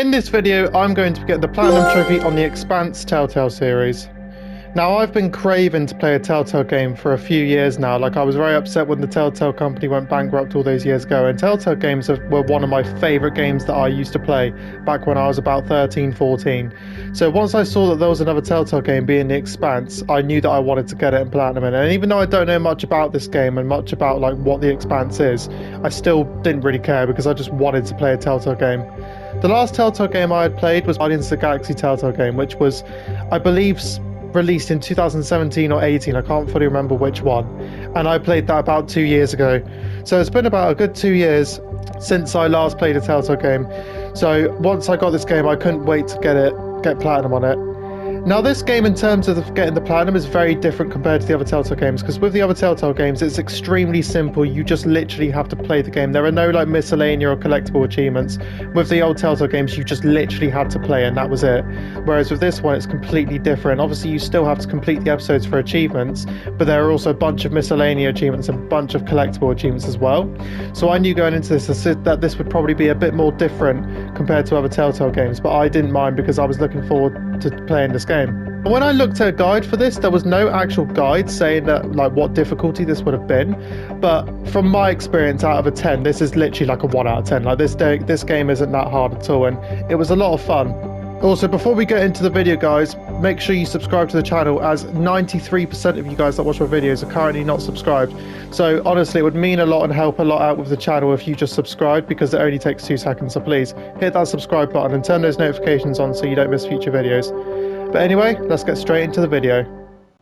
In this video, I'm going to get the Platinum Trophy on the Expanse Telltale series. Now, I've been craving to play a Telltale game for a few years now. Like, I was very upset when the Telltale company went bankrupt all those years ago, and Telltale games were one of my favourite games that I used to play back when I was about 13, 14. So once I saw that there was another Telltale game being The Expanse, I knew that I wanted to get it and platinum it. And even though I don't know much about this game and much about like what The Expanse is, I still didn't really care because I just wanted to play a Telltale game. The last Telltale game I had played was Guardians of the Galaxy Telltale game, which was, I believe, released in 2017 or 18. I can't fully remember which one. And I played that about 2 years ago. So it's been about a good 2 years since I last played a Telltale game. So once I got this game, I couldn't wait to get platinum on it. Now, this game, in terms of getting the platinum, is very different compared to the other Telltale games, because with the other Telltale games, it's extremely simple. You just literally have to play the game. There are no like miscellaneous or collectible achievements. With the old Telltale games, you just literally had to play and that was it. Whereas with this one, it's completely different. Obviously, you still have to complete the episodes for achievements, but there are also a bunch of miscellaneous achievements and a bunch of collectible achievements as well. So I knew going into this that this would probably be a bit more different compared to other Telltale games, but I didn't mind because I was looking forward to playing this game. When I looked at a guide for this, there was no actual guide saying that like what difficulty this would have been, but from my experience, out of a 10, this is literally like a 1 out of 10. Like this game isn't that hard at all, and it was a lot of fun. Also, before we get into the video, guys, make sure you subscribe to the channel, as 93% of you guys that watch my videos are currently not subscribed. So honestly, it would mean a lot and help a lot out with the channel if you just subscribe, because it only takes 2 seconds. So please hit that subscribe button and turn those notifications on so you don't miss future videos. But anyway, let's get straight into the video.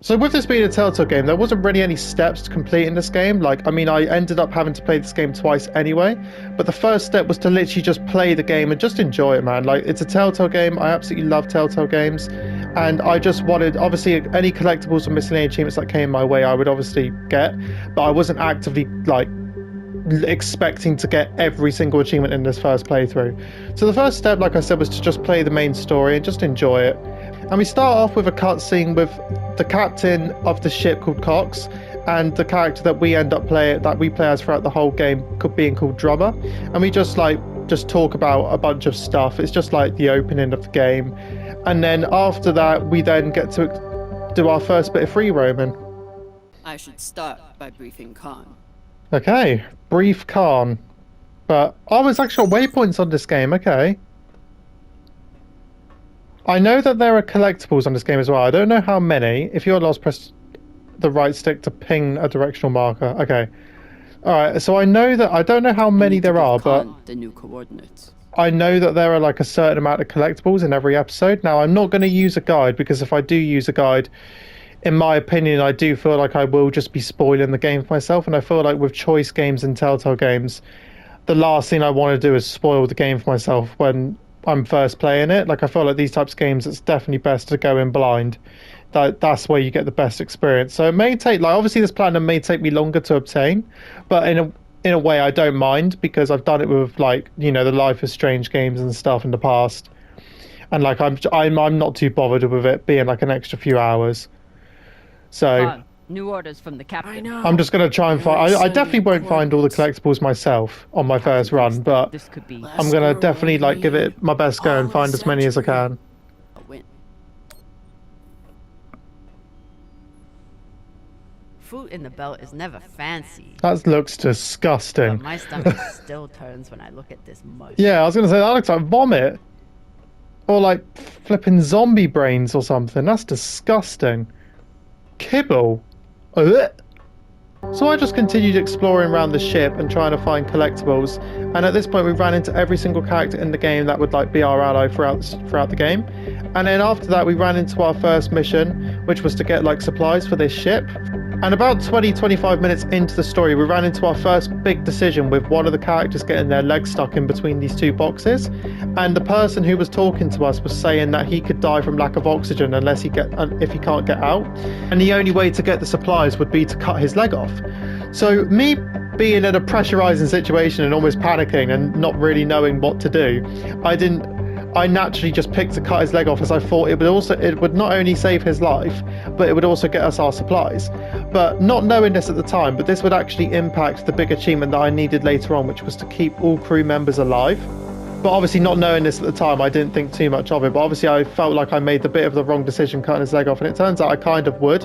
So with this being a Telltale game, there wasn't really any steps to complete in this game. Like, I mean, I ended up having to play this game twice anyway, but the first step was to literally just play the game and just enjoy it, man. Like, it's a Telltale game. I absolutely love Telltale games, and I just wanted, obviously, any collectibles or miscellaneous achievements that came my way, I would obviously get, but I wasn't actively, like, expecting to get every single achievement in this first playthrough. So the first step, like I said, was to just play the main story and just enjoy it. And we start off with a cutscene with the captain of the ship called Cox, and the character that we play as throughout the whole game being called Drummer. And we just talk about a bunch of stuff. It's just like the opening of the game. And then after that, we then get to do our first bit of free roaming. I should start by briefing Khan. Okay, brief Khan. But there's actual waypoints on this game. Okay. I know that there are collectibles on this game as well. I don't know how many. If you're lost, press the right stick to ping a directional marker. Okay. Alright, so I don't know how many there are, but the new coordinates. I know that there are like a certain amount of collectibles in every episode. Now, I'm not going to use a guide, because if I do use a guide, in my opinion, I do feel like I will just be spoiling the game for myself. And I feel like with choice games and Telltale games, the last thing I want to do is spoil the game for myself when I'm first playing it. Like, I feel like these types of games, it's definitely best to go in blind. That's where you get the best experience. So it may take, like, obviously this platinum may take me longer to obtain, but in a way I don't mind, because I've done it with, like, you know, the Life is Strange games and stuff in the past, and like I'm not too bothered with it being like an extra few hours. So new orders from the captain. I know. I'm just going to try and find... I definitely won't find all the collectibles myself on my first run, but I'm going to definitely like give it my best go and find as many as I can. Fruit in the belt is never fancy. That looks disgusting. But my stomach still turns when I look at this mush. Yeah, I was going to say, that looks like vomit. Or like flipping zombie brains or something. That's disgusting. Kibble. Ugh. So I just continued exploring around the ship and trying to find collectibles, and at this point we ran into every single character in the game that would like be our ally throughout the game. And then after that we ran into our first mission, which was to get like supplies for this ship. And about 20-25 minutes into the story, we ran into our first big decision with one of the characters getting their leg stuck in between these 2 boxes. And the person who was talking to us was saying that he could die from lack of oxygen if he can't get out. And the only way to get the supplies would be to cut his leg off. So me being in a pressurizing situation and almost panicking and not really knowing what to do, I naturally just picked to cut his leg off, as I thought it would not only save his life, but it would also get us our supplies. But not knowing this at the time, but this would actually impact the big achievement that I needed later on, which was to keep all crew members alive. But obviously, not knowing this at the time, I didn't think too much of it. But obviously, I felt like I made the bit of the wrong decision cutting his leg off. And it turns out I kind of would,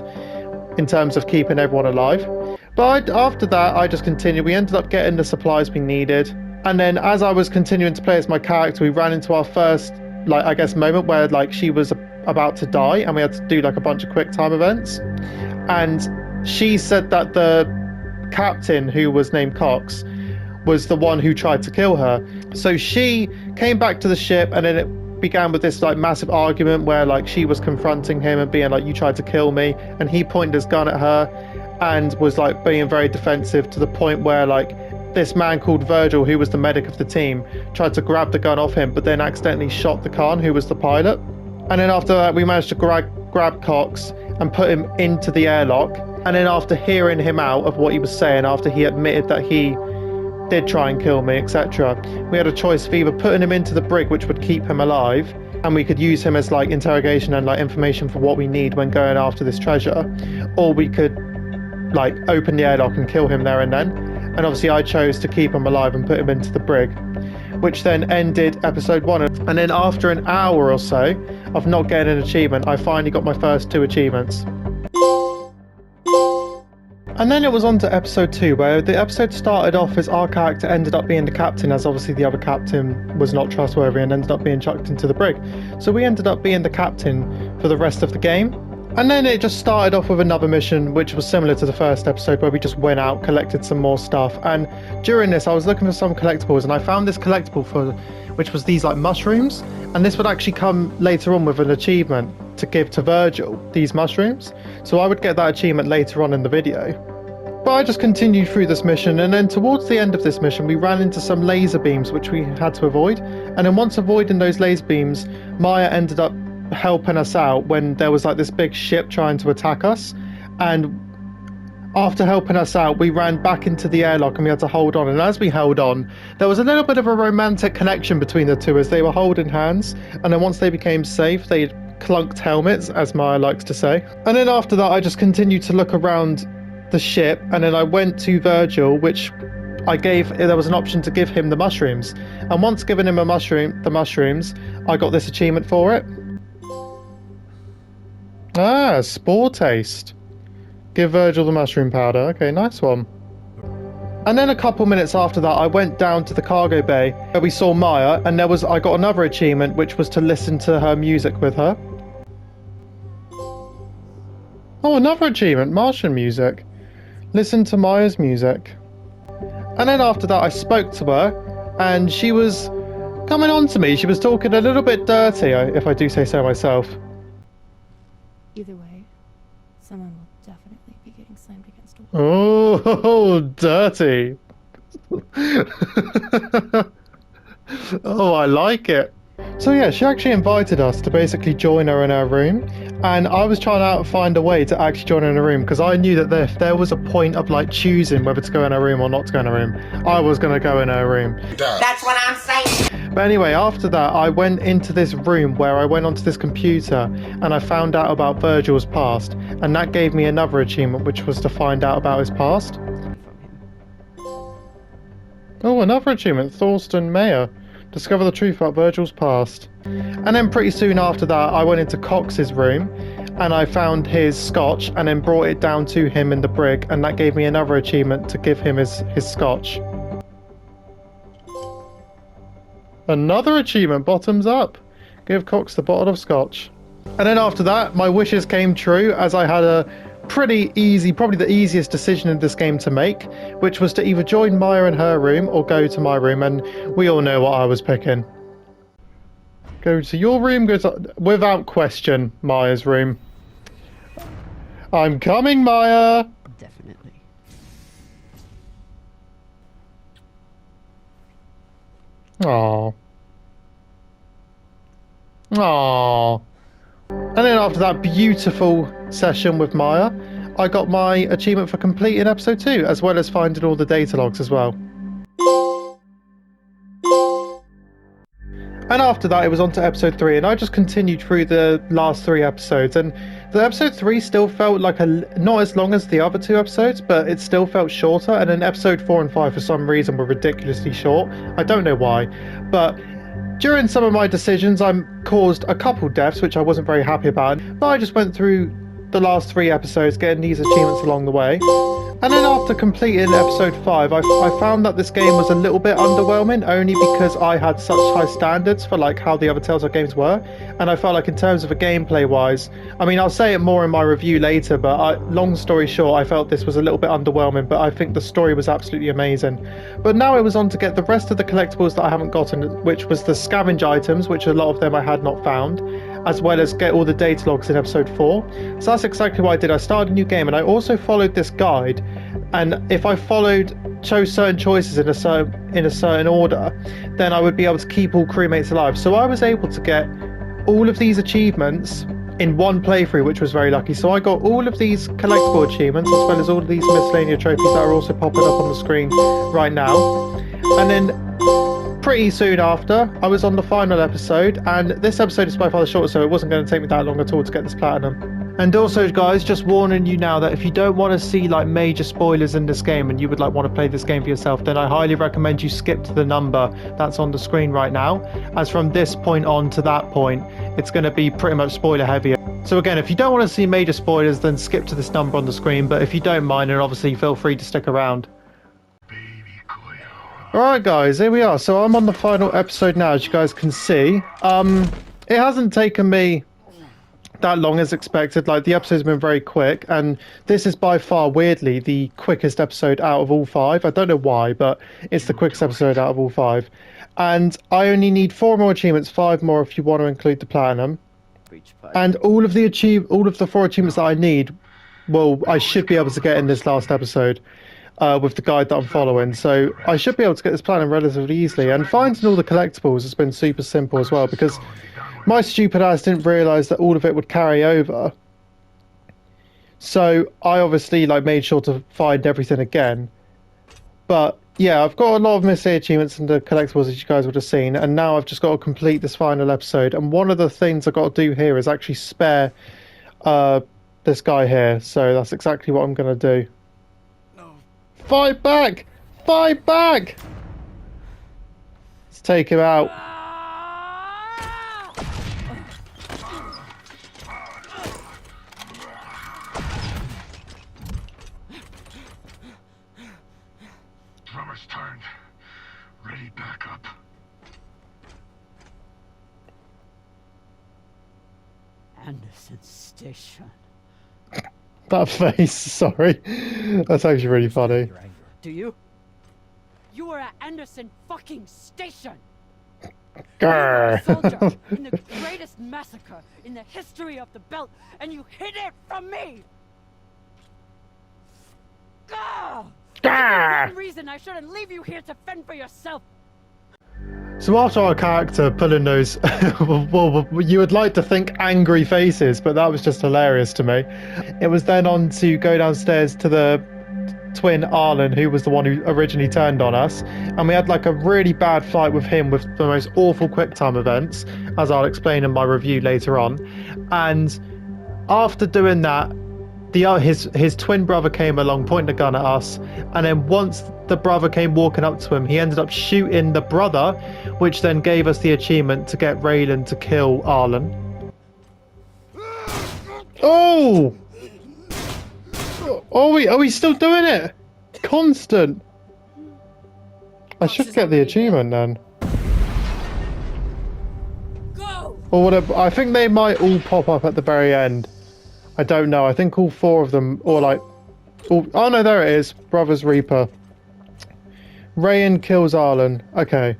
in terms of keeping everyone alive. But after that, I just continued. We ended up getting the supplies we needed. And then as I was continuing to play as my character, we ran into our first, like, I guess, moment where, like, she was about to die. And we had to do, like, a bunch of quick time events. And she said that the captain, who was named Cox, was the one who tried to kill her. So she came back to the ship, and then it began with this like massive argument where like she was confronting him and being like, you tried to kill me, and he pointed his gun at her and was like being very defensive, to the point where like this man called Virgil, who was the medic of the team, tried to grab the gun off him, but then accidentally shot the Khan, who was the pilot. And then after that, we managed to grab Cox and put him into the airlock. And then after hearing him out of what he was saying, after he admitted that he did try and kill me, etc., we had a choice of either putting him into the brig, which would keep him alive, and we could use him as like interrogation and like information for what we need when going after this treasure, or we could like open the airlock and kill him there and then. And obviously I chose to keep him alive and put him into the brig, which then ended episode 1. And then after an hour or so of not getting an achievement, I finally got my first 2 achievements. And then it was on to episode 2, where the episode started off as our character ended up being the captain, as obviously the other captain was not trustworthy and ended up being chucked into the brig. So we ended up being the captain for the rest of the game. And then it just started off with another mission, which was similar to the first episode, where we just went out, collected some more stuff. And during this, I was looking for some collectibles, and I found this collectible which was these like mushrooms. And this would actually come later on with an achievement to give to Virgil, these mushrooms. So I would get that achievement later on in the video. But I just continued through this mission, and then towards the end of this mission, we ran into some laser beams, which we had to avoid. And then once avoiding those laser beams, Maya ended up helping us out when there was like this big ship trying to attack us. And after helping us out, we ran back into the airlock and we had to hold on. And as we held on, there was a little bit of a romantic connection between the two, as they were holding hands. And then once they became safe, they clunked helmets, as Maya likes to say. And then after that, I just continued to look around the ship, and then I went to Virgil, which there was an option to give him the mushrooms. And once given him the mushrooms, I got this achievement for it. Ah, spore taste. Give Virgil the mushroom powder. Okay, nice one. And then a couple minutes after that, I went down to the cargo bay where we saw Maya, and I got another achievement, which was to listen to her music with her. Oh, another achievement, Martian music. Listen to Maya's music. And then after that, I spoke to her, and she was coming on to me. She was talking a little bit dirty, if I do say so myself. Either way, someone will definitely be getting slammed against a wall. Oh, dirty. Oh, I like it. So yeah, she actually invited us to basically join her in her room, and I was trying to find a way to actually join her in her room, because I knew that if there was a point of like choosing whether to go in her room or not to go in her room, I was going to go in her room. That's what I'm saying. But anyway, after that, I went into this room where I went onto this computer and I found out about Virgil's past, and that gave me another achievement, which was to find out about his past. Oh, another achievement, Thorsten Mayer. Discover the truth about Virgil's past. And then pretty soon after that, I went into Cox's room and I found his scotch and then brought it down to him in the brig, and that gave me another achievement to give him his scotch. Another achievement, bottoms up. Give Cox the bottle of scotch. And then after that, my wishes came true, as I had a pretty easy, probably the easiest decision in this game to make, which was to either join Maya in her room or go to my room, and we all know what I was picking. Go to your room, without question, Maya's room. I'm coming, Maya! Definitely. Aww. Aww. And then after that beautiful session with Maya, I got my achievement for completing episode 2, as well as finding all the data logs as well. And after that, it was on to episode 3, and I just continued through the last 3 episodes, and the episode 3 still felt like not as long as the other 2 episodes, but it still felt shorter. And then episode 4 and 5 for some reason were ridiculously short. I don't know why, but during some of my decisions, I caused a couple deaths, which I wasn't very happy about. But I just went through the last 3 episodes, getting these achievements along the way. And then after completing episode 5, I found that this game was a little bit underwhelming, only because I had such high standards for like how the other Telltale games were. And I felt like in terms of a gameplay wise, I mean, I'll say it more in my review later, but long story short, I felt this was a little bit underwhelming, but I think the story was absolutely amazing. But now it was on to get the rest of the collectibles that I haven't gotten, which was the scavenge items, which a lot of them I had not found, as well as get all the data logs in episode 4. So that's exactly what I did. I started a new game, and I also followed this guide, and if I chose certain choices in a certain order, then I would be able to keep all crewmates alive. So I was able to get all of these achievements in one playthrough, which was very lucky. So I got all of these collectible achievements, as well as all of these miscellaneous trophies that are also popping up on the screen right now. And then pretty soon after, I was on the final episode, and this episode is by far the shortest, so it wasn't going to take me that long at all to get this platinum. And also, guys, just warning you now that if you don't want to see like major spoilers in this game and you would like want to play this game for yourself, then I highly recommend you skip to the number that's on the screen right now, as from this point on to that point it's going to be pretty much spoiler heavy. So again, if you don't want to see major spoilers, then skip to this number on the screen, but if you don't mind, then obviously feel free to stick around. Alright guys, here we are. So I'm on the final episode now, as you guys can see. It hasn't taken me that long as expected. Like, the episode's been very quick, and this is by far, weirdly, the quickest episode out of all 5. I don't know why, but it's the quickest episode out of all 5. And I only need 4 more achievements, 5 more if you want to include the platinum. And all of the 4 achievements that I need, well, I should be able to get in this last episode. With the guide that I'm following, so I should be able to get this platinum relatively easily. And finding all the collectibles has been super simple as well, because my stupid ass didn't realise that all of it would carry over. So I obviously like made sure to find everything again. But yeah, I've got a lot of missing achievements and the collectibles, as you guys would have seen, and now I've just got to complete this final episode. And one of the things I've got to do here is actually spare this guy here, so that's exactly what I'm going to do. Fight back! Fight back! Let's take him out. Drummer's turned. Ready back up. Anderson Station. That face, sorry. That's actually really funny. Do you? You were at Anderson fucking Station! Grr. You were a soldier in the greatest massacre in the history of the belt, and you hid it from me! Gah! Grr. One reason I shouldn't leave you here to fend for yourself! So after our character pulling those, well, you would like to think angry faces, but that was just hilarious to me. It was then on to go downstairs to the twin Arlen, who was the one who originally turned on us, and we had like a really bad fight with him with the most awful QuickTime events, as I'll explain in my review later on. And after doing that, his twin brother came along, pointing a gun at us, and then once the brother came walking up to him, he ended up shooting the brother, which then gave us the achievement to get Raylan to kill Arlen. Oh! Oh, he's still doing it! Constant! I should get the achievement then. Go! Or whatever. I think they might all pop up at the very end. I don't know. I think all 4 of them, or like... oh no, there it is. Brother's Reaper. Rayan kills Arlen. Okay.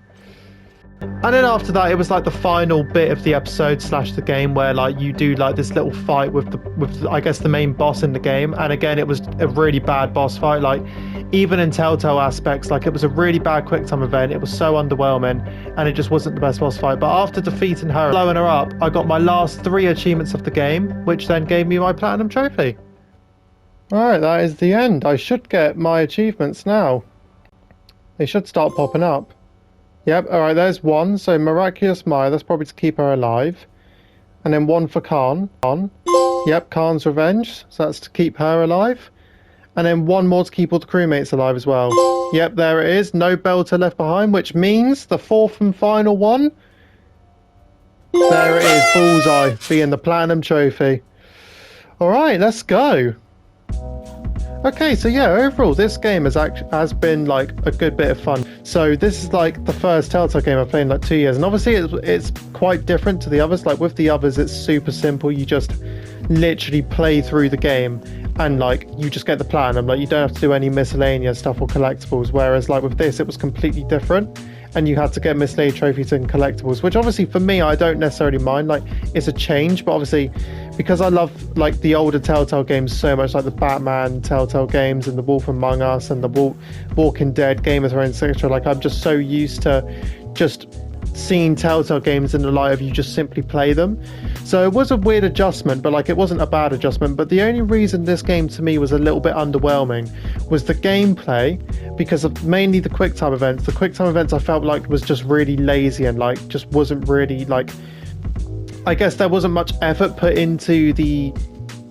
And then after that, it was like the final bit of the episode / the game, where like you do like this little fight with I guess the main boss in the game. And again, it was a really bad boss fight. Like, even in Telltale aspects, like, it was a really bad QuickTime event. It was so underwhelming, and it just wasn't the best boss fight. But after defeating her, blowing her up, I got my last 3 achievements of the game, which then gave me my platinum trophy. Alright, that is the end. I should get my achievements now. They should start popping up. Yep, alright, there's 1. So, Miraculous Maya, that's probably to keep her alive. And then 1 for Khan. Yep, Khan's Revenge, so that's to keep her alive. And then 1 more to keep all the crewmates alive as well. Yep, there it is. No Belter left behind, which means the 4th and final one There it is, bullseye, being the platinum trophy. Alright, let's go. Okay, so yeah, overall this game has been like a good bit of fun. So this is like the first Telltale game I've played in like 2 years, and obviously it's quite different to the others. Like with the others, it's super simple. You just literally play through the game and like you just get the platinum. Like you don't have to do any miscellaneous stuff or collectibles, whereas like with this it was completely different and you had to get miscellaneous trophies and collectibles, which obviously for me I don't necessarily mind. Like it's a change, but obviously because I love like the older Telltale games so much, like the Batman Telltale games and the Wolf Among Us and the Walking Dead, Game of Thrones, etc. Like I'm just so used to just seeing Telltale games in the light of you just simply play them. So it was a weird adjustment, but like it wasn't a bad adjustment. But the only reason this game to me was a little bit underwhelming was the gameplay, because of mainly the quick time events. The quick time events I felt like was just really lazy and like just wasn't really like, I guess there wasn't much effort put into the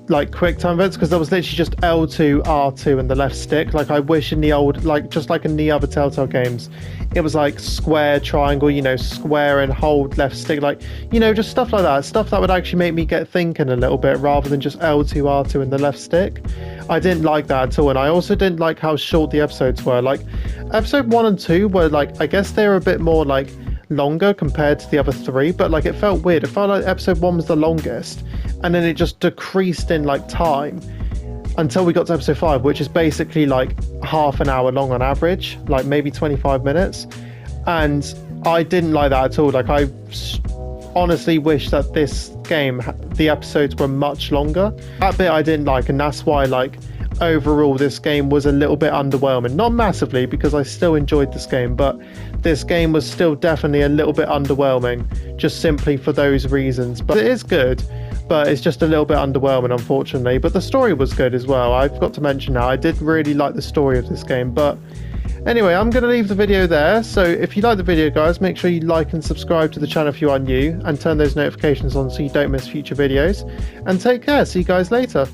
like quick time events, because there was literally just L2, R2 and the left stick. Like I wish in the old, like just like in the other Telltale games, it was like square, triangle, you know, square and hold left stick, like, you know, just stuff like that, stuff that would actually make me get thinking a little bit rather than just L2, R2 and the left stick. I didn't like that at all. And I also didn't like how short the episodes were. Like episode 1 and 2 were like, I guess they were a bit more like longer compared to the other 3, but like it felt weird. It felt like episode 1 was the longest and then it just decreased in like time until we got to episode 5, which is basically like half an hour long on average, like maybe 25 minutes. And I didn't like that at all. Like I honestly wish that this game, the episodes were much longer. That bit I didn't like, and that's why like overall this game was a little bit underwhelming. Not massively, because I still enjoyed this game, but this game was still definitely a little bit underwhelming, just simply for those reasons. But it is good, but it's just a little bit underwhelming, unfortunately. But the story was good as well. I forgot to mention that I did really like the story of this game. But anyway, I'm going to leave the video there. So if you like the video, guys, make sure you like and subscribe to the channel if you are new, and turn those notifications on so you don't miss future videos. And take care. See you guys later.